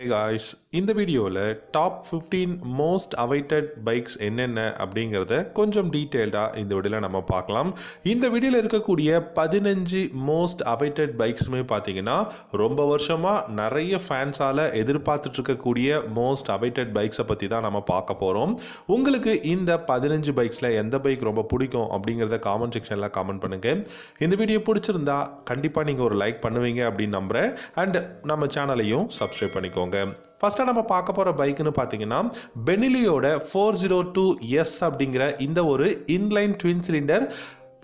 Hey guys, இந்த வீடியோவில் top 15 most awaited bikes என்னென்ன அப்படிங்கிறத கொஞ்சம் டீட்டெயில்டாக இந்த வீடியோவில் நம்ம பார்க்கலாம். இந்த வீடியோவில் இருக்கக்கூடிய 15 மோஸ்ட் அவைட்டட் பைக்ஸுமே பார்த்தீங்கன்னா ரொம்ப வருஷமாக நிறைய ஃபேன்ஸால் எதிர்பார்த்துட்டு இருக்கக்கூடிய மோஸ்ட் அவைட்டட் பைக்ஸை பற்றி தான் நம்ம பார்க்க போகிறோம். உங்களுக்கு இந்த 15 பைக்ஸில் எந்த பைக் ரொம்ப பிடிக்கும் அப்படிங்கிறத காமெண்ட் செக்ஷனில் காமெண்ட் பண்ணுங்கள். இந்த வீடியோ பிடிச்சிருந்தா கண்டிப்பாக நீங்கள் ஒரு லைக் பண்ணுவீங்க அப்படின்னு நம்புகிறேன். அண்ட் நம்ம சேனலையும் சப்ஸ்கிரைப் பண்ணிக்கோங்க. ஃபர்ஸ்ட்டாக நம்ம பார்க்க போகிற பைக்குன்னு பார்த்தீங்கன்னா பெனிலியோட 402S அப்படிங்கிற இந்த ஒரு இன்லைன் ட்வின் சிலிண்டர்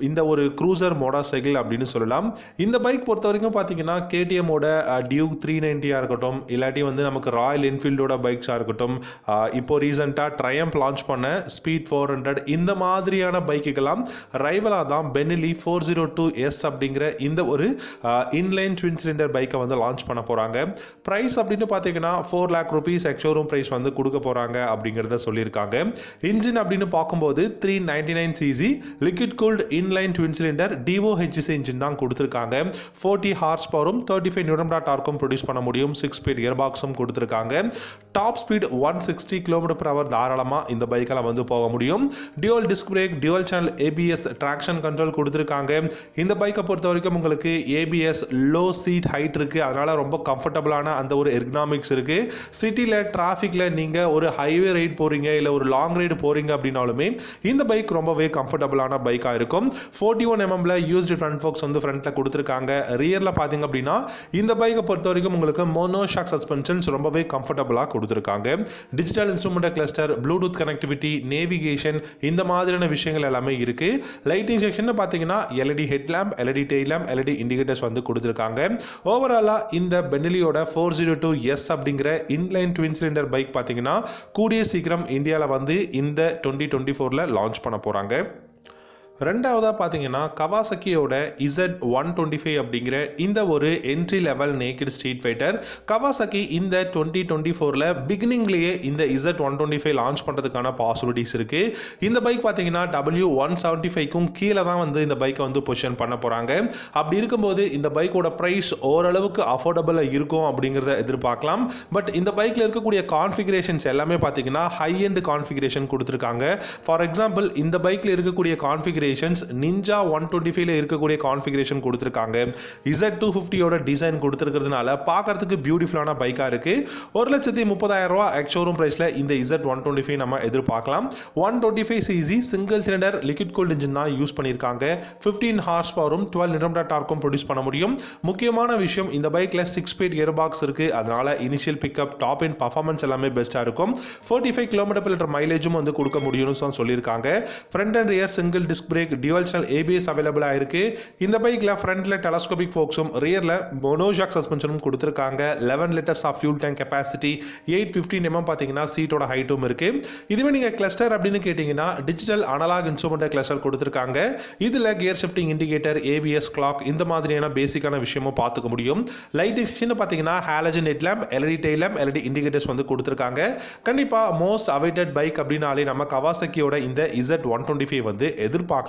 இந்த ஒரு க்ரூசர் மோட்டார் சைக்கிள் அப்படின்னு சொல்லலாம். இந்த பைக் பொறுத்த வரைக்கும் பார்த்தீங்கன்னா கேடிஎம்மோட டியூக் 390 இருக்கட்டும், இல்லாட்டி நமக்கு ராயல் என்ஃபீல்டோட பைக்ஸாக இருக்கட்டும், இப்போ ரீசெண்டாக ட்ரையம்ப் லான்ச் பண்ண ஸ்பீட் 400 இந்த மாதிரியான பைக்குகள்லாம் ரைவலாக தான் பெனிலி 402S அப்படிங்கிற இந்த ஒரு இன்லைன் ட்வின் சிலிண்டர் பைக்கை லான்ச் பண்ண போகிறாங்க. ப்ரைஸ் அப்படின்னு பார்த்தீங்கன்னா 4 lakh rupees எக்ஷோரூம் ப்ரைஸ் கொடுக்க போகிறாங்க அப்படிங்கிறத சொல்லியிருக்காங்க. இன்ஜின் அப்படின்னு பார்க்கும்போது 399cc liquid cooled inline twin cylinder DOHC engine தான் கொடுத்துருக்காங்க. 40 ஹார்ஸ் பவரும் 35 நியூட்டன் டார்க்கும் ப்ரொடியூஸ் பண்ண முடியும். 6 ஸ்பீட் கியர் பாக்ஸும் கொடுத்துருக்காங்க. டாப் ஸ்பீட் 160 km/h தாராளமாக இந்த பைக்கில் போக முடியும். Dual disk brake, dual channel ABS traction control கொடுத்துருக்காங்க. இந்த பைக்கை பொறுத்த வரைக்கும் உங்களுக்கு ABS லோ சீட் ஹைட் இருக்குது, அதனால் ரொம்ப கம்ஃபர்டபுளான அந்த ஒரு எர்கனாமிக்ஸ் இருக்குது. சிட்டியில் டிராஃபிக்கில் நீங்கள் ஒரு ஹைவே ரைட் போகிறீங்க இல்லை ஒரு லாங் ரைடு போகிறீங்க அப்படின்னாலுமே இந்த பைக் ரொம்பவே கம்ஃபர்டபுளான பைக்காக இருக்கும். 41 mm யூஸ்டு ஃப்ரண்ட் ஃபோக்ஸ் ஃப்ரண்ட்ல கொடுத்துருக்காங்க. ரியர்ல பாத்தீங்க அப்படின்னா இந்த பைக்கை பொறுத்த வரைக்கும் உங்களுக்கு மோனோ ஷாக் சஸ்பென்ஷன்ஸ் ரொம்பவே கம்ஃபர்டபுளாக கொடுத்துருக்காங்க. Digital instrument cluster, Bluetooth connectivity, navigation இந்த மாதிரியான விஷயங்கள் எல்லாமே இருக்கு. லைட்டிங் செக்ஷன் பார்த்தீங்கன்னா LED headlamp, LED tail lamp, LED indicators கொடுத்துருக்காங்க. ஓவராலா இந்த பெனிலியோட 402S அப்படிங்கிற இன்லைன் ட்வின் சிலிண்டர் பைக் பார்த்தீங்கன்னா கூடிய சீக்கிரம் இந்தியாவில் இந்த 2024 லான்ச் பண்ண போறாங்க. ரெண்டாவதாக பார்த்தீங்கன்னா கவாசக்கியோட Z125 அப்படிங்கிற இந்த ஒரு entry level naked street fighter. Kawasaki இந்த 2024 பிகினிங்லேயே இந்த Z125 லான்ச் பண்ணுறதுக்கான பாசிபிலிட்டிஸ் இருக்குது. இந்த பைக் பார்த்தீங்கன்னா W175க்கும் கீழே தான் இந்த பைக்கை பொசிஷன் பண்ண போகிறாங்க. அப்படி இருக்கும்போது இந்த பைக்கோட ப்ரைஸ் ஓரளவுக்கு அஃபோர்டபுளாக இருக்கும் அப்படிங்கிறத எதிர்பார்க்கலாம். பட் இந்த பைக்கில் இருக்கக்கூடிய கான்ஃபிகரேஷன்ஸ் எல்லாமே பார்த்தீங்கன்னா ஹை எண்ட் கான்ஃபிகரேஷன் கொடுத்துருக்காங்க. ஃபார் எக்ஸாம்பிள் இந்த பைக்கில் இருக்கக்கூடிய கான்ஃபிகரேஷன் நிஞ்சா 125ல இருக்கக்கூடிய கான்ஃபிகரேஷன் கொடுத்திருக்காங்க. Z250யோட டிசைன் கொடுத்திருக்கிறதுனால பார்க்கிறதுக்கு பியூட்டிஃபுல்லான பைக்கா இருக்கு. 1,30,000 ரூபாய் எக்ஷோரூம் பிரைஸ்ல இந்த Z125 நம்ம எதிர்பார்க்கலாம். 125cc single cylinder liquid cooled engine தான் யூஸ் பண்ணிருக்காங்க. 15 ஹார்ஸ் பவரும் 12 நியூட்டன் டார்க்கும் ப்ரொடியூஸ் பண்ண முடியும். முக்கியமான விஷயம் இந்த பைக்ல 6 ஸ்பீட் கியர் பாக்ஸ் இருக்கு. அதனால initial pickup, top end performance எல்லாமே பெஸ்டா இருக்கும். 45 km/h மைலேஜும் கொடுக்க முடியும்னு சொல்லியிருக்காங்க. Front and rear single disc brake, dual channel ABS அவைலபிளா இருக்கு. இந்த பைக்ல ஃப்ரண்ட்ல டெலஸ்கோபிக் ஃபோக்ஸும் ரியர்ல மோனோஷாக் சஸ்பென்ஷனும் கொடுத்திருக்காங்க. 11 litres of fuel tank capacity, 815 mm பாத்தீங்கன்னா சீட்டோட ஹைட்டும் இருக்கு. இதுவே நீங்க கிளஸ்டர் அப்படின்னு கேட்டீங்கன்னா டிஜிட்டல் அனலாக் இன்ஸ்ட்ருமெண்ட் கிளஸ்டர் கொடுத்திருக்காங்க. இதுல gear shifting indicator, ABS clock இந்த மாதிரியான பேசிக்கான விஷயமும் பார்த்துக்க முடியும். லைட்டிங் செக்ஷன் பாத்தீங்கன்னா halogen headlamp, LED tail lamp, LED indicators கொடுத்திருக்காங்க. கண்டிப்பா மோஸ்ட் அவைட்டட் பைக் அப்படினாலே நம்ம கவாசக்கியோட இந்த Z125 எதிர்பார்க்கலாம்.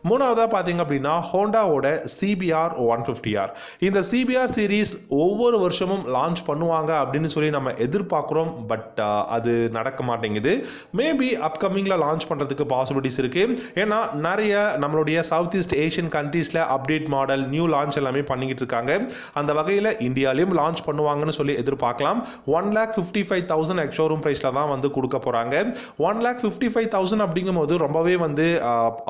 மூணாவதா பாத்தீங்க அப்படின்னா ஹோண்டாவோட CBR 150R. இந்த CBR சீரிஸ் ஒவ்வொரு வருஷமும் லான்ச் பண்ணுவாங்க அப்படின்னு சொல்லி நம்ம எதிர்பார்க்கிறோம். பட் அது நடக்க மாட்டேங்குது. மேபி அப்கமிங்ல லான்ச் பண்றதுக்கு பாசிபிலிட்டிஸ் இருக்கு. ஏன்னா நிறைய நம்மளுடைய சவுத் ஈஸ்ட் ஏஷியன் கண்ட்ரீஸ்ல அப்டேட் மாடல், நியூ லான்ச் எல்லாமே பண்ணிக்கிட்டு இருக்காங்க. அந்த வகையில் இந்தியாலையும் லான்ச் பண்ணுவாங்கன்னு சொல்லி எதிர்பார்க்கலாம். 1,55,000 எக்ஷோரூம் பிரைஸ்ல தான் கொடுக்க போறாங்க. 1,55,000 அப்படிங்கும் போது ரொம்பவே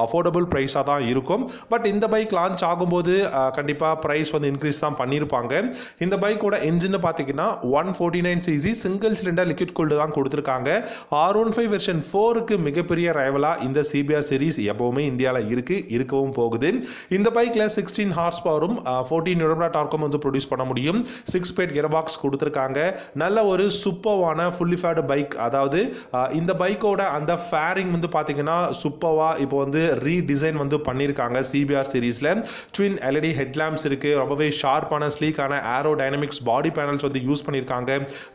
அஃபோர்டபுள் ப்ரைஸாக தான் இருக்கும். பட் இந்த பைக் லான்ச் ஆகும்போது கண்டிப்பாக ப்ரைஸ் இன்க்ரீஸ் தான் பண்ணியிருப்பாங்க. இந்த பைக்கோட இன்ஜின் பார்த்தீங்கன்னா 149cc single cylinder liquid cooled தான் கொடுத்துருக்காங்க. R15 வெர்ஷன் 4க்கு மிகப்பெரிய ரைவலாக இந்த CBR சீரிஸ் எப்பவுமே இந்தியாவில் இருக்கவும் போகுது. இந்த பைக்கில் 16 ஹார்ஸ் பவரும் 14 நியூட்டன் டார்க்கும் ப்ரொடியூஸ் பண்ண முடியும். 6 ஸ்பீட் கியர் பாக்ஸ் கொடுத்துருக்காங்க. நல்ல ஒரு சூப்பர்வான ஃபுல்லி ஃபேர்டு பைக். அதாவது இந்த பைக்கோட அந்த ஃபேரிங் பார்த்தீங்கன்னா சூப்பர்வா இப்போ ரீடிசைன் வந்து பண்ணியிருக்காங்க சிபிஆர் சீரீஸில். ட்வின் எல்இடி ஹெட்லாம்ப்ஸ் இருக்குது, ரொம்பவே ஷார்ப்பான ஸ்லீக்கான ஏரோ டைனமிக்ஸ் பாடி பேனல்ஸ் வந்து யூஸ் பண்ணியிருக்காங்க.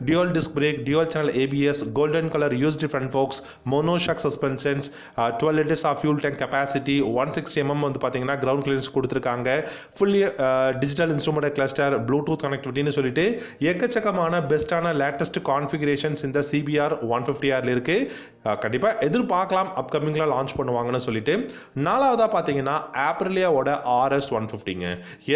Dual disc brake, dual channel ABS, golden colour USD front forks, monoshock suspensions, 12 litres of fuel tank capacity, 160 mm வந்து பார்த்தீங்கன்னா கிரவுண்ட் கிளியரன்ஸ் கொடுத்துருக்காங்க. Fully digital instrument cluster, Bluetooth கனெக்டிவிட்டின்னு சொல்லிட்டு எக்கச்சக்கமான பெஸ்ட்டான latest configurations இந்த சிபிஆர் 150R இருக்குது. கண்டிப்பாக எதிர்பார்க்கலாம் அப்கமிங்கில் லான்ச் பண்ணுவாங்கன்னு சொல்லிட்டு. நாலாவதாக பார்த்தீங்கன்னா ஆப்ரிலியாவோட RS 150ங்க.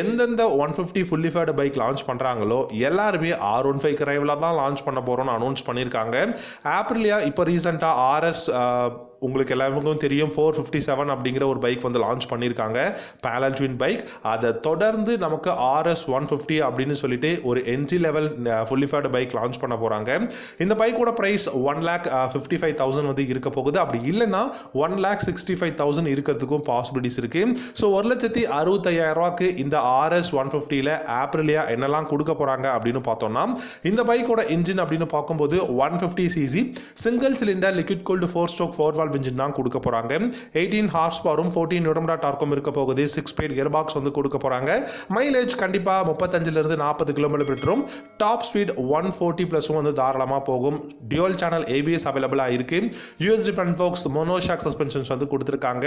எந்தெந்த 150 ஃபுல்லி ஃபேர்டு பைக் லான்ச் பண்ணுறாங்களோ எல்லாருமே R15 கிரைவில் தான் லான்ச் பண்ண போகிறோம்னு அனௌன்ஸ் பண்ணியிருக்காங்க. ஆப்ரிலியா இப்போ ரீசெண்டாக RS உங்களுக்கு எல்லாருக்கும் தெரியும் 457 அப்படிங்கிற ஒரு பைக் வந்து லான்ச் பண்ணியிருக்காங்க, பேரலல் ட்வின் பைக். அதை தொடர்ந்து நமக்கு RS 150 அப்படின்னு சொல்லிட்டு ஒரு entry level fully faired bike launch பண்ண போகிறாங்க. இந்த பைக்கோட ப்ரைஸ் 1,55,000 வந்து இருக்க போகுது. அப்படி இல்லைன்னா 1,65,000 இருக்கிறதுக்கும் பாசிபிலிட்டிஸ் இருக்குது. ஸோ 1,65,000 இந்த RS 150ல ஆப்ரிலியா என்னெல்லாம் கொடுக்க போகிறாங்க அப்படின்னு பார்த்தோம்னா, இந்த பைக்கோட இன்ஜின் அப்படின்னு பார்க்கும்போது 150cc single cylinder liquid cooled 4-stroke 4-valve engine தான் கொடுக்க போறாங்க. 18 ஹார்ஸ் பவரும் 14 நியூட்டன் டார்க்கும் இருக்க போகுது. 6 ஸ்பீட் கியர் பாக்ஸ் வந்து கொடுக்க போறாங்க. மைலேஜ் கண்டிப்பா 35 இருந்து 40 கிலோமீட்டரும், டாப் ஸ்பீட் 140+ வந்து தாராளமா போகும். டியூல் சேனல் ஏபிஎஸ் அவைலபிளா இருக்கு. USD front forks, monoshock suspensions வந்து கொடுத்திருக்காங்க.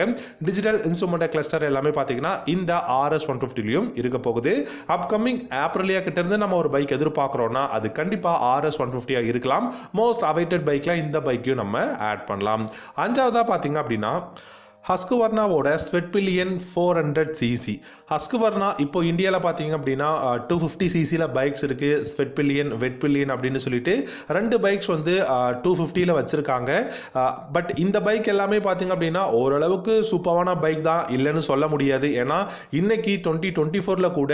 டிஜிட்டல் இன்ஸ்ட்ருமெண்ட் கிளஸ்டர் எல்லாமே பாத்தீங்கன்னா இந்த RS 150லயும் இருக்க போகுது. அப்கமிங் ஆப்ரிலியா கிட்ட இருந்து நம்ம ஒரு பைக் எதிர்பார்க்கிறோம்னா அது கண்டிப்பா RS 150 இருக்கலாம். மோஸ்ட் அவைட்டட் பைக்ல இந்த பைக்கையும் நம்ம ஆட் பண்ணலாம். அஞ்சாவதா பார்த்தீங்க அப்படின்னா ஹஸ்குவர்னாவோட ஸ்வெட்பில்லியன் 400cc. ஹஸ்குவர்னா இப்போ இந்தியாவில் பார்த்தீங்க அப்படின்னா 250cc பைக்ஸ் இருக்குது. ஸ்வெட்பில்லியன், வெட்பில்லியன் அப்படின்னு சொல்லிட்டு 2 பைக்ஸ் வந்து 250ல் வச்சுருக்காங்க. பட் இந்த பைக் எல்லாமே பார்த்தீங்க அப்படின்னா ஓரளவுக்கு சூப்பரான பைக் தான், இல்லைன்னு சொல்ல முடியாது. ஏன்னா இன்னைக்கு 2024ல் கூட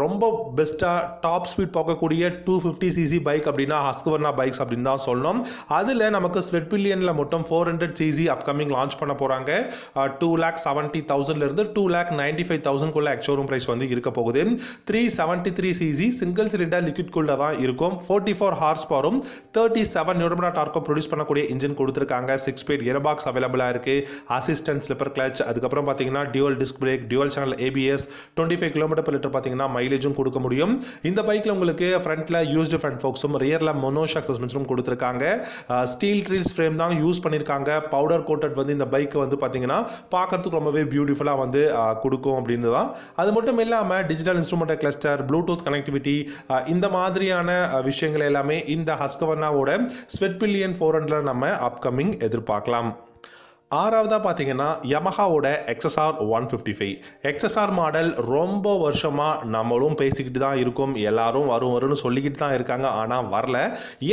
ரொம்ப பெஸ்ட்டாக டாப் ஸ்பீட் போகக்கூடிய 250cc பைக் அப்படின்னா ஹஸ்குவர்னா பைக்ஸ் அப்படின்னு தான் சொல்லணும். அதில் நமக்கு ஸ்வெட்பில்லியனில் மட்டும் 400cc அப்கமிங் லான்ச் பண்ண போகிறாங்க. 2,70,000 இருந்து 2,95,000 எக்ஸ்ஷோரூம் பிரைஸ் வந்து இருக்க போகுது. 373cc சிங்கிள் சிலிண்டர் லிக்விட் கூல்ல தான் இருக்கும். 44 ஹார்ஸ் பவரும் 37 நியூட்டன் டார்க்கும் ப்ரொடியூஸ் பண்ணக்கூடிய இன்ஜின் கொடுத்திருக்காங்க. 6 ஸ்பீட் கியர் பாக்ஸ் அவைலபிளா இருக்கு. அசிஸ்டன்ட் ஸ்லிப்பர் கிளட்ச், அதுக்கப்புறம் பாத்தீங்கன்னா dual disc brake, dual channel ABS, 25 km/லிட்டர் பாத்தீங்கன்னா மைலேஜும் கொடுக்க முடியும். இந்த பைக்ல உங்களுக்கு ஃப்ரண்ட்ல யூஸ்டு ஃப்ரண்ட் ஃபோக்ஸும் ரியர்ல மோனோஷாக் சஸ்பென்ஷனும் கொடுத்திருக்காங்க. ஸ்டீல் ட்ரீல்ஸ் ஃப்ரேம் தான் யூஸ் பண்ணிருக்காங்க. பவுடர் கோட்டட் வந்து இந்த பைக் வந்து பாத்தீங்கன்னா பார்க்கறதுக்கு ரொம்பவே பியூட்டிஃபுல்லா வந்து கொடுக்கும் அப்படின்னு தான். அது மட்டும் இல்லாம digital instrument cluster, Bluetooth connectivity, இந்த மாதிரியான விஷயங்கள் எல்லாமே இந்த ஹஸ்கவர்னாவோட ஸ்வெட்பில்லியன் 400ல நம்ம அப்கமிங் எதிர்பார்க்கலாம். ஆறாவதாக பார்த்தீங்கன்னா யமஹாவோட XSR 155. XSR மாடல் ரொம்ப வருஷமாக நம்மளும் பேசிக்கிட்டு தான் இருக்கும், எல்லாரும் வரும்னு சொல்லிக்கிட்டு தான் இருக்காங்க, ஆனால் வரல.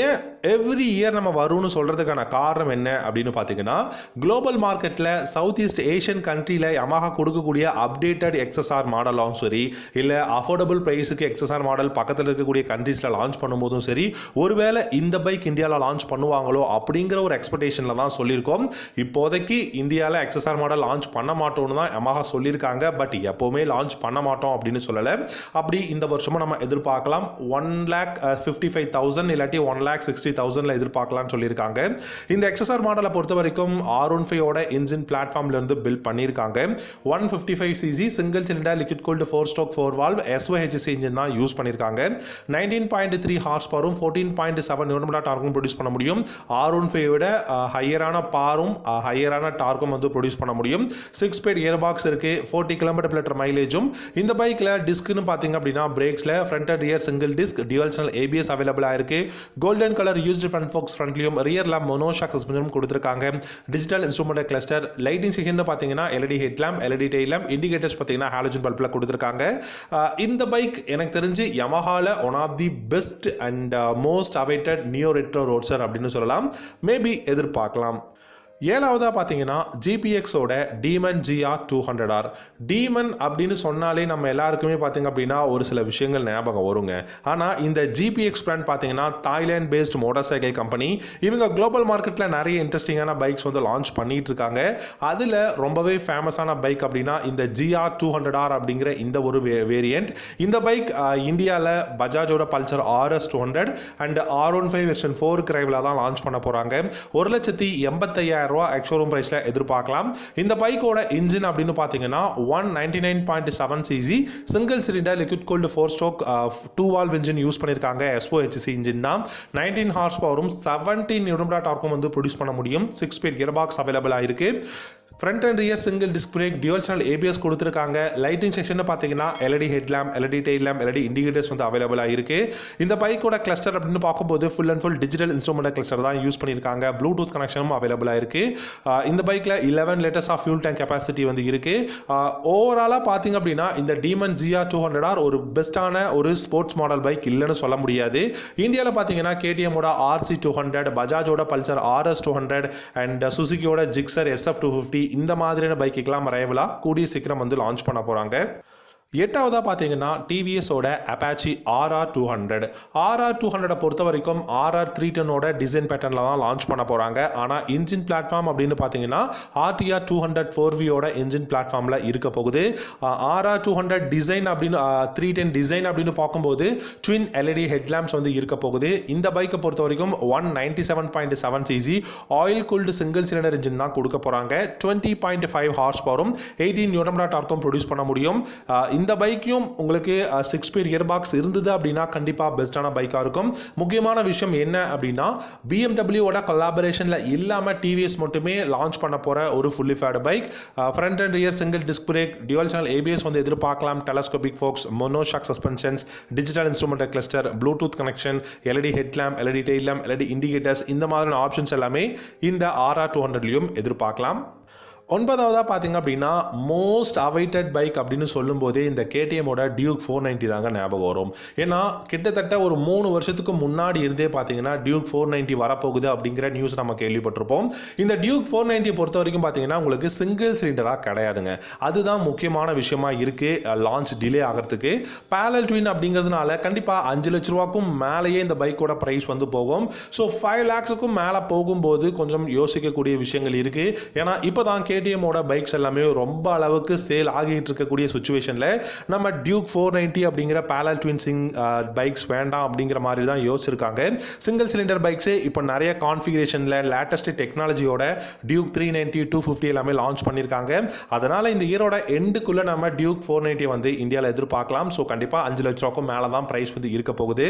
ஏன் எவ்ரி இயர் நம்ம வரும்னு சொல்கிறதுக்கான காரணம் என்ன அப்படின்னு பார்த்தீங்கன்னா, குளோபல் மார்க்கெட்டில் சவுத் ஈஸ்ட் ஏஷியன் கண்ட்ரியில் யமஹா கொடுக்கக்கூடிய அப்டேட்டட் XSR மாடலாகவும் சரி, இல்லை அஃபோர்டபுள் ப்ரைஸுக்கு XSR மாடல் பக்கத்தில் இருக்கக்கூடிய கண்ட்ரீஸில் லான்ச் பண்ணும்போதும் சரி, ஒருவேளை இந்த பைக் இந்தியாவில் லான்ச் பண்ணுவாங்களோ அப்படிங்கிற ஒரு எக்ஸ்பெக்டேஷனில் தான் சொல்லியிருக்கோம். இப்போதைக்கு இந்தியாவில் XSR மாடல் லான்ச் பண்ண மாட்டோம்னு தான் யமஹா சொல்லியிருக்காங்க. பட் எப்போவுமே லான்ச் பண்ண மாட்டோம் அப்படின்னு சொல்லலை. அப்படி இந்த வருஷமும் நம்ம எதிர்பார்க்கலாம். 1,55,000 இல்லாட்டி 1,60,000 எதிர்பார்க்கலாம்னு சொல்லியிருக்காங்க. இந்த XSR மாடலை பொறுத்த வரைக்கும் R15ஓட இன்ஜின் பிளாட்ஃபார்ம்ல இருந்து பில்ட் பண்ணியிருக்காங்க. 155cc single cylinder liquid cooled 4-stroke 4-valve SOHC engine தான் யூஸ் பண்ணியிருக்காங்க. 19.3 ஹார்ஸ் பவரும் 14.7 நியூட்டன் டார்க்கும் ப்ரொடியூஸ் பண்ண முடியும். R15 விட ஹையரான பாரும் ஹையரான டார்க்கும் வந்து ப்ரொடியூஸ் பண்ண முடியும். 6 ஸ்பீட் கியர் பாக்ஸ் இருக்கு. 40 km/லிட்டர் மைலேஜும். இந்த பைக்ல டிஸ்க்னு பாத்தீங்க அப்படின்னா பிரேக்ஸ்ல front and rear single disc, dual channel ABS அவைலபிளா இருக்கு. Golden colour USD front forks ஃப்ரண்ட்லயும் ரியர்ல மோனோஷாக் சஸ்பென்ஷனும் கொடுத்திருக்காங்க. Digital instrument cluster, lighting section பாத்தீங்கன்னா LED head lamp, LED tail lamp, indicators பாத்தீங்கன்னா ஹாலஜன் பல்ப்ல கொடுத்திருக்காங்க. இந்த பைக் எனக்கு தெரிஞ்சு யமஹால one of the best and most awaited neo retro roadster அப்படின்னு சொல்லலாம். மேபி எதிர்பார்க்கலாம். ஏழாவதாக பார்த்தீங்கன்னா ஜிபிஎக்ஸோட டீமன் GR 200R. டீமன் அப்படின்னு சொன்னாலே நம்ம எல்லாருக்குமே பார்த்தீங்க அப்படின்னா ஒரு சில விஷயங்கள் ஞாபகம் வருங்க. ஆனால் இந்த ஜிபிஎக்ஸ் பிராண்ட் பார்த்தீங்கன்னா Thailand based motor cycle company. இவங்க குளோபல் மார்க்கெட்டில் நிறைய இன்ட்ரெஸ்டிங்கான பைக்ஸ் வந்து லான்ச் பண்ணிட்டு இருக்காங்க. அதில் ரொம்பவே ஃபேமஸான பைக் அப்படின்னா இந்த GR 200R அப்படிங்கிற இந்த ஒரு வேரியண்ட். இந்த பைக் இந்தியாவில் பஜாஜோட Pulsar RS 200 and R15 version 4 கிரைவில் தான் லான்ச் பண்ண போகிறாங்க. 1,85,000 ரூபா எக்ஸ்ஷோரூம் பிரைஸ்ல எதிர்பார்க்கலாம். இந்த பைக்கோட இன்ஜின் அப்படின்னு பார்த்தீங்கன்னா 199.7 cc single cylinder liquid cooled 4 stroke 2 valve engine use பண்ணியிருக்காங்க. SOHC இன்ஜின் தான். 19 ஹார்ஸ் பவரும் 17 நியூட்டன் டார்க்கும் வந்து ப்ரொடியூஸ் பண்ண முடியும். 6 ஸ்பீட் கியர் பாக்ஸ் அவைலபிளாக இருக்கு. Front and rear single disc brake, dual channel ABS கொடுத்துருக்காங்க. லைட்டிங் செக்ஷன் பார்த்தீங்கன்னா LED headlamp, LED tail lamp, LED indicators வந்து அவைலபிளாக இருக்கு. இந்த பைக்கோட கிளஸ்டர் அப்படின்னு பார்க்கும்போது full and full digital instrument cluster தான் யூஸ் பண்ணியிருக்காங்க. ப்ளூடூத் கனெக்ஷனும் அவைலபிளாக இருக்கு. இந்த பைக்கில் 11 litres of fuel tank capacity வந்து இருக்கு. ஓவராலாக பார்த்தீங்க அப்படின்னா இந்த டீமன் GR200R ஒரு பெஸ்ட்டான ஒரு ஸ்போர்ட்ஸ் மாடல் பைக் இல்லைன்னு சொல்ல முடியாது. இந்தியாவில் பார்த்தீங்கன்னா KTMோட RC200, பஜாஜோட பல்சர் RS200 அண்ட் சுசுகியோட ஜிக்ஸர் SF250 இந்த மாதிரியான பைக்குக்கெல்லாம் ரைவலாக கூடிய சீக்கிரம் வந்து லான்ச் பண்ண போகிறாங்க. எட்டாவதாக பார்த்தீங்கன்னா டிவிஎஸோட அப்பாச்சி RR200 பொறுத்த வரைக்கும் RR310ஓட டிசைன் பேட்டர்னில் தான் லான்ச் பண்ண போகிறாங்க. ஆனால் இன்ஜின் பிளாட்ஃபார்ம் அப்படின்னு பார்த்தீங்கன்னா RTR 200 4Vயோட இன்ஜின் பிளாட்ஃபார்மில் இருக்க போகுது. RR200 டிசைன் அப்படின்னு 310 டிசைன் அப்படின்னு பார்க்கும்போது ட்வின் LED ஹெட்லாம்ப்ஸ் வந்து இருக்க போகுது. இந்த பைக்கை பொறுத்த வரைக்கும் 197.7 cc oil cooled single cylinder engine தான் கொடுக்க போகிறாங்க. 20.5 ஹார்ஸ் பவரும் 18 நியூட்டன் டார்க்கும் ப்ரொடியூஸ் பண்ண முடியும். இந்த பைக்கையும் உங்களுக்கு 6 ஸ்பீட் கியர் பாக்ஸ் இருந்தது அப்படின்னா கண்டிப்பாக பெஸ்ட்டான பைக்காக இருக்கும். முக்கியமான விஷயம் என்ன அப்படின்னா BMWவோட கொலாபரேஷனில் இல்லாமல் டிவிஎஸ் மட்டுமே லான்ச் பண்ண போகிற ஒரு fully faired bike. Front and rear single disc brake, dual channel ABS வந்து எதிர்பார்க்கலாம். Telescopic forks, monoshock suspensions, digital instrument cluster, bluetooth connection, LED headlamp, LED tail lamp, LED indicators இந்த மாதிரியான ஆப்ஷன்ஸ் எல்லாமே இந்த RR200லையும் எதிர்பார்க்கலாம். ஒன்பதாவதாக பார்த்தீங்க அப்படின்னா மோஸ்ட் அவைட்டட் பைக் அப்படின்னு சொல்லும்போதே இந்த KTMோட டியூக் 490 தாங்க ஞாபகம் வரும். ஏன்னா கிட்டத்தட்ட ஒரு 3 வருஷத்துக்கு முன்னாடி இருந்தே பார்த்தீங்கன்னா டியூக் 490 வரப்போகுது அப்படிங்கிற நியூஸ் நம்ம கேள்விப்பட்டிருப்போம். இந்த டியூக் 490 பொறுத்த வரைக்கும் பார்த்தீங்கன்னா உங்களுக்கு சிங்கிள் சிலிண்டராக கிடையாதுங்க. அதுதான் முக்கியமான விஷயமா இருக்குது லான்ச் டிலே ஆகிறதுக்கு. பேரலல் ட்வின் அப்படிங்கிறதுனால கண்டிப்பாக 5 லட்ச ரூபாய்க்கும் மேலேயே இந்த பைக்கோட ப்ரைஸ் வந்து போகும். ஸோ 5 lakhsக்கும் மேலே போகும்போது கொஞ்சம் யோசிக்கக்கூடிய விஷயங்கள் இருக்குது. ஏன்னா இப்போ தான் KTMோட பைக்ஸ் எல்லாமே ரொம்ப அளவுக்கு சேல் ஆகிட்டு இருக்கக்கூடிய சுச்சுவேஷனில் நம்ம டியூக் 490 அப்படிங்கிற பேரலல் ட்வின் பைக்ஸ் வேண்டாம் அப்படிங்கிற மாதிரி தான் யோசிச்சிருக்காங்க. சிங்கிள் சிலிண்டர் பைக்ஸே இப்போ நிறைய கான்ஃபிகரேஷனில் லேட்டஸ்ட் டெக்னாலஜியோட டியூக் 390 250 எல்லாமே லான்ச் பண்ணியிருக்காங்க. அதனால் இந்த இயரோட எண்டுக்குள்ளே நம்ம டியூக் 490 வந்து இந்தியாவில் எதிர்பார்க்கலாம். ஸோ கண்டிப்பாக 5 லட்ச ரூபாய்க்கும் மேலே தான் ப்ரைஸ் வந்து இருக்க போகுது.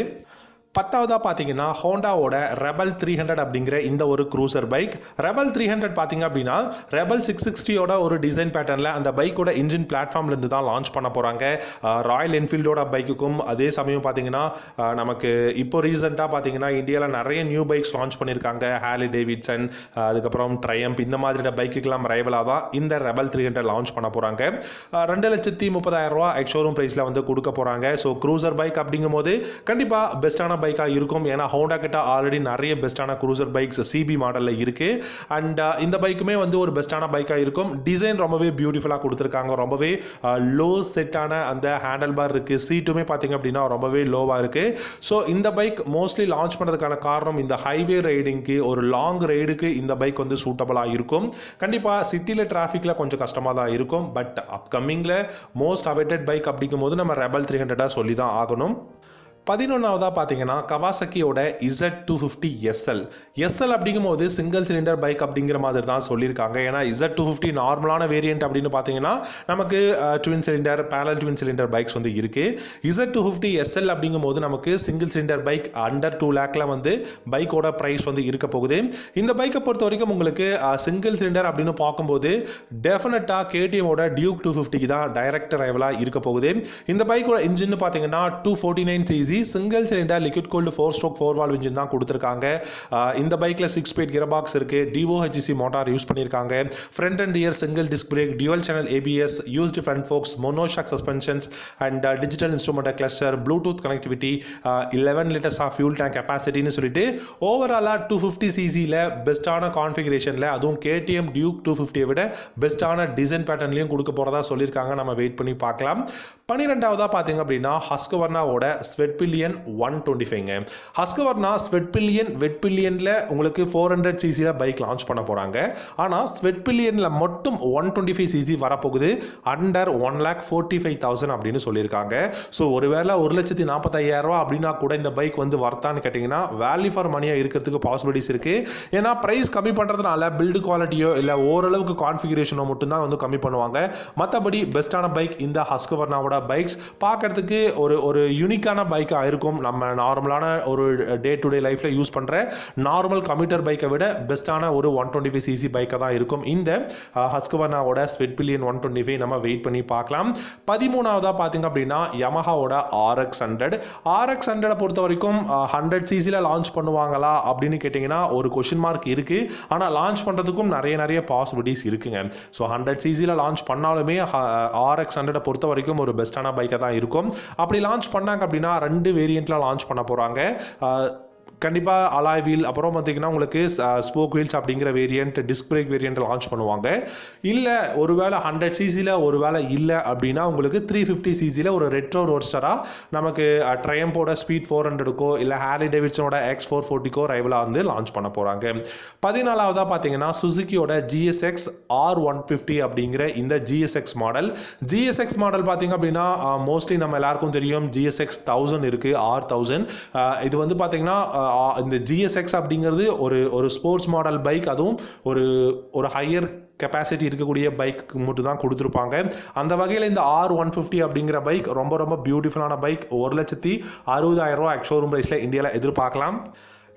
பத்தாவதாக பார்த்தீங்கன்னா ஹோண்டாவோட ரெபல் 300 அப்படிங்கிற இந்த ஒரு க்ரூசர் பைக். ரெபல் 300 பார்த்தீங்க அப்படின்னா ரெபல் 660யோட ஒரு டிசைன் பேட்டர்னில் அந்த பைக்கோட இன்ஜின் பிளாட்ஃபார்ம்லேருந்து தான் லான்ச் பண்ண போகிறாங்க. ராயல் என்ஃபீல்டோட பைக்குக்கும் அதே சமயம் பார்த்தீங்கன்னா நமக்கு இப்போ ரீசெண்டாக பார்த்தீங்கன்னா இந்தியாவில் நிறைய நியூ பைக்ஸ் லான்ச் பண்ணியிருக்காங்க. ஹார்லி டேவிட்சன், அதுக்கப்புறம் ட்ரையம்ப் இந்த மாதிரி பைக்குக்கெல்லாம் ரைவலாக தான் இந்த ரெபல் 300 லான்ச் பண்ண போகிறாங்க. 2,30,000 ரூபா எக்ஸ்ஷோரூம் ப்ரைஸில் வந்து கொடுக்க போகிறாங்க. ஸோ க்ரூசர் பைக் அப்படிங்கும்போது கண்டிப்பாக பெஸ்ட்டான பைக்காக இருக்கும். ஏன்னா ஹோண்டா கிட்ட ஆல்ரெடி நிறைய பெஸ்ட்டான க்ரூசர் பைக்ஸ் CB மாடலில் இருக்குது. அண்ட் இந்த பைக்குமே வந்து ஒரு பெஸ்ட்டான பைக்காக இருக்கும். டிசைன் ரொம்பவே பியூட்டிஃபுல்லாக கொடுத்துருக்காங்க. ரொம்பவே லோ செட்டான அந்த ஹேண்டில் பார் இருக்குது. சீட்டுமே பார்த்தீங்க அப்படின்னா ரொம்பவே லோவாக இருக்குது. ஸோ இந்த பைக் மோஸ்ட்லி லான்ச் பண்ணுறதுக்கான காரணம் இந்த ஹைவே ரைடிங்க்கு, ஒரு லாங் ரைடுக்கு இந்த பைக் வந்து சூட்டபுளாக இருக்கும். கண்டிப்பாக சிட்டியில் டிராஃபிக்கில் கொஞ்சம் கஷ்டமாக தான் இருக்கும். பட் அப்கமிங்கில் மோஸ்ட் அவைட்டட் பைக் அப்படிங்கும் போது நம்ம ரெபல் 300 சொல்லி தான் ஆகணும். 11ஆவதாக பார்த்தீங்கன்னா கவாசக்கியோட Z250 SL அப்படிங்கும்போது சிங்கிள் சிலிண்டர் பைக் அப்படிங்கிற மாதிரி தான் சொல்லியிருக்காங்க. ஏன்னா Z250 நார்மலான வேரியன்ட் அப்படின்னு பார்த்தீங்கன்னா நமக்கு twin cylinder, parallel twin cylinder bikes வந்து இருக்குது. Z250 SL அப்படிங்கும்போது நமக்கு சிங்கிள் சிலிண்டர் பைக் அண்டர் 2 lakhல வந்து பைக்கோட ப்ரைஸ் வந்து இருக்க போகுது. இந்த பைக்கை பொறுத்த வரைக்கும் உங்களுக்கு சிங்கிள் சிலிண்டர் அப்படின்னு பார்க்கும்போது டெஃபினட்டாக KTMோட டியூக் 250 தான் டைரக்ட் ரைவலாக இருக்க போகுது. இந்த பைக்கோட இன்ஜின் பார்த்தீங்கன்னா 249 cc single cylinder liquid cooled 4 stroke 4 valve engine தான் கொடுத்துருக்காங்க. இந்த பைக்கில் 6 ஸ்பீட் கியர் பாக்ஸ் இருக்குது. DOHC மோட்டார் யூஸ் பண்ணியிருக்காங்க. Front and rear single disc brake, dual channel ABS, USD front forks, monoshock suspensions and digital instrument cluster, Bluetooth connectivity, 11 litres of fuel tank கெப்பாசிட்டின்னு சொல்லிட்டு ஓவராலாக 250 cc பெஸ்ட்டான கான்ஃபிகரேஷனில், அதுவும் KTM Duke 250 விட பெஸ்ட்டான design பேட்டர்ன்லையும் கொடுக்க போகிறதா சொல்லியிருக்காங்க. நம்ம வெயிட் பண்ணி பார்க்கலாம். 12வதா பார்த்தீங்க அப்படின்னா ஹஸ்கவர்னாவோட ஸ்வெட் பில்லியன் 125ங்க. ஹஸ்கவர்னா ஸ்வெட் பில்லியன் வெட் பில்லியனில் உங்களுக்கு 400 சிசியில் பைக் லான்ச் பண்ண போகிறாங்க. ஆனால் ஸ்வெட் பில்லியனில் மட்டும் 125 சிசி வரப்போகுது அண்டர் 1,45,000 அப்படின்னு சொல்லியிருக்காங்க. ஸோ ஒருவேளை 1,45,000 அப்படின்னா கூட இந்த பைக் வந்து வர்த்தான்னு கேட்டிங்கன்னா வேல்யூ ஃபார் மணியாக இருக்கிறதுக்கு பாசிபிலிட்டிஸ் இருக்குது. ஏன்னா ப்ரைஸ் கம்மி பண்ணுறதுனால பில்டு குவாலிட்டியோ இல்லை ஓரளவுக்கு கான்ஃபிகரேஷனோ மட்டும்தான் வந்து கம்மி பண்ணுவாங்க. மற்றபடி பெஸ்ட்டான பைக் இந்த ஹஸ்கவர்னாவோட பைக்ஸ் பார்க்கறதுக்கு ஒரு யூனிக்கான பைக்காக இருக்கும். நம்ம நார்மலான ஒரு டே டு டே லைஃப்பில் யூஸ் பண்ணுற நார்மல் கம்யூட்டர் பைக்கை விட பெஸ்ட்டான ஒரு 125 சிசி பைக்காக தான் இருக்கும் இந்த ஹஸ்கவர்னாவோட ஸ்வெட் பில்லியன் 125. நம்ம வெயிட் பண்ணி பார்க்கலாம். 13வதா பார்த்தீங்க அப்படின்னா யமஹாவோட RX100 பொறுத்த வரைக்கும் 100 சிசியில் லான்ச் பண்ணுவாங்களா அப்படின்னு கேட்டிங்கன்னா ஒரு கொஷின் மார்க் இருக்குது. ஆனால் லான்ச் பண்ணுறதுக்கும் நிறைய பாசிபிலிட்டிஸ் இருக்குங்க. ஸோ 100 சிசியில் லான்ச் பண்ணாலுமே RX100 பொறுத்த வரைக்கும் ஒரு பெஸ்ட்டான பைக்காக தான் இருக்கும். அப்படி லான்ச் பண்ணாங்க அப்படின்னா 2 வேரியண்ட்டில் லான்ச் பண்ண போகிறாங்க. கண்டிப்பாக அலாய் வீல், அப்புறம் பார்த்தீங்கன்னா உங்களுக்கு ஸ்போக் வீல்ஸ் அப்படிங்கிற variant, disc brake variant launch பண்ணுவாங்க. இல்லை ஒருவேளை 100 சிசியில் ஒருவேளை இல்லை அப்படின்னா உங்களுக்கு 350 சிசியில் ஒரு ரெட்ரோ ரோட்ஸ்டராக நமக்கு ட்ரையம்போட ஸ்பீட் 400க்கோ இல்லை ஹார்லி டேவிட்சனோட X440க்கோ ரைவலாக வந்து லான்ச் பண்ண போகிறாங்க. 14வதாக பார்த்தீங்கன்னா சுசுக்கியோட GSX R150 அப்படிங்கிற இந்த GSX மாடல் பார்த்தீங்க அப்படின்னா மோஸ்ட்லி நம்ம எல்லாருக்கும் தெரியும் GSX 1000 இருக்குது, R1000. இது வந்து பார்த்தீங்கன்னா இந்த GSX அப்படிங்கிறது ஒரு ஸ்போர்ட்ஸ் மாடல் பைக், அதுவும் ஒரு ஹையர் கெப்பாசிட்டி இருக்கக்கூடிய பைக் மட்டும் தான் கொடுத்துருப்பாங்க. அந்த வகையில் இந்த R150 அப்படிங்கிற பைக் ரொம்ப பியூட்டிஃபுல்லான பைக். 1,60,000 எக்ஸ்-ஷோரூம் ப்ரைஸில் இந்தியாவில் எதிர்பார்க்கலாம்.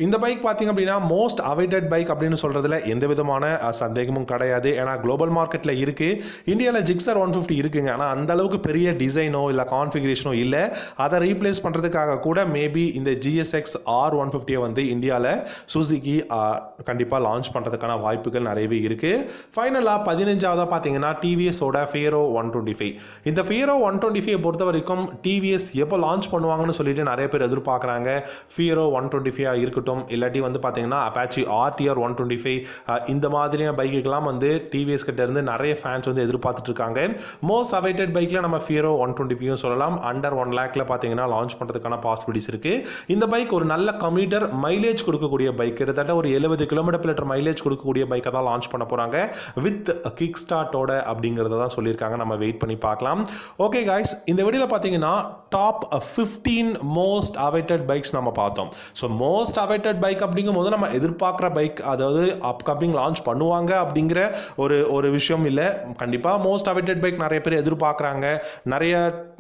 இந்த பைக் பார்த்திங்க அப்படின்னா மோஸ்ட் அவைட்டட் பைக் அப்படின்னு சொல்கிறதுல எந்த விதமான சந்தேகமும் கிடையாது. ஏன்னா குளோபல் மார்க்கெட்டில் இருக்குது. இந்தியாவில் ஜிக்ஸர் 150 இருக்குங்க. ஆனால் அந்த அளவுக்கு பெரிய டிசைனோ இல்லை கான்ஃபிகரேஷனோ இல்லை. அதை ரீப்ளேஸ் பண்ணுறதுக்காக கூட மேபி இந்த GSX R150 வந்து இந்தியாவில் சுசுகி கண்டிப்பாக லான்ச் பண்ணுறதுக்கான வாய்ப்புகள் நிறையவே இருக்குது. ஃபைனலாக 15வதாக பார்த்தீங்கன்னா டிவிஎஸோட ஃபியரோ 125. இந்த ஃபியரோ 125 பொறுத்த வரைக்கும் டிவிஎஸ் எப்போ லான்ச் பண்ணுவாங்கன்னு சொல்லிட்டு நிறைய பேர் எதிர்பார்க்குறாங்க. ஃபியரோ 125 இருக்கட்டும், இல்லாட்டி வந்து பார்த்தீங்கன்னா அப்பாச்சி RTR 125 இந்த மாதிரியான பைக்குக்கெல்லாம் வந்து டிவிஎஸ் கிட்ட இருந்து நிறைய ஃபேன்ஸ் வந்து எதிர்பார்த்துட்டு இருக்காங்க. மோஸ்ட் அவைட்டட் பைக்கில் நம்ம ஃபியரோ 125 சொல்லலாம். அண்டர் 1 லேக்கில் பார்த்தீங்கன்னா லான்ச் பண்ணுறதுக்கான பாசிபிலிட்டிஸ் இருக்குது. இந்த பைக் ஒரு நல்ல கம்யூட்டர் மைலேஜ் கொடுக்கக்கூடிய பைக், கிட்டத்தட்ட ஒரு 70 km/h மைலேஜ் கொடுக்கக்கூடிய பைக்கை தான் லான்ச் பண்ண போகிறாங்க வித் கிக் ஸ்டார்ட்டோட அப்படிங்கிறத தான் சொல்லியிருக்காங்க. நம்ம வெயிட் பண்ணி பார்க்கலாம். ஓகே காய்ஸ், இந்த வீடியோவில் பார்த்தீங்கன்னா டாப் 15 மோஸ்ட் அவைட்டட் பைக்ஸ் நம்ம பார்த்தோம். ஸோ மோஸ்ட் அவைட்டட் பைக் அப்படிங்கும் போது நம்ம எதிர்பார்க்குற பைக், அதாவது அப்கமிங் லான்ச் பண்ணுவாங்க அப்படிங்கிற ஒரு விஷயம் இல்லை. கண்டிப்பாக மோஸ்ட் அவைட்டட் பைக் நிறைய பேர் எதிர்பார்க்குறாங்க. நிறைய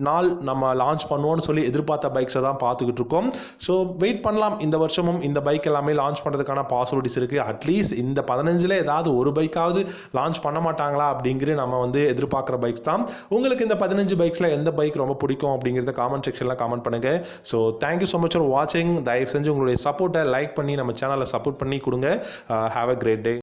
நாள் நம்ம லான்ச் பண்ணுவோம்னு சொல்லி எதிர்பார்த்த பைக்ஸை தான் பார்த்துக்கிட்டு இருக்கோம். ஸோ வெயிட் பண்ணலாம். இந்த வருஷமும் இந்த பைக் எல்லாமே லான்ச் பண்ணுறதுக்கான பாசிபிலிட்டிஸ் இருக்குது. அட்லீஸ்ட் இந்த 15ல் ஏதாவது ஒரு பைக்காவது லான்ச் பண்ண மாட்டாங்களா அப்படிங்கிற நம்ம வந்து எதிர்பார்க்குற பைக்ஸ் தான். உங்களுக்கு இந்த 15 பைக்ஸில் எந்த பைக் ரொம்ப பிடிக்கும் அப்படிங்கிறத காமெண்ட் செக்ஷனில் காமெண்ட் பண்ணுங்கள். So thank you so much for வாட்சிங். தயவு செஞ்சு உங்களுடைய சப்போர்ட்டை லைக் பண்ணி நம்ம சேனலை சப்போர்ட் பண்ணி கொடுங்க. Have a great day.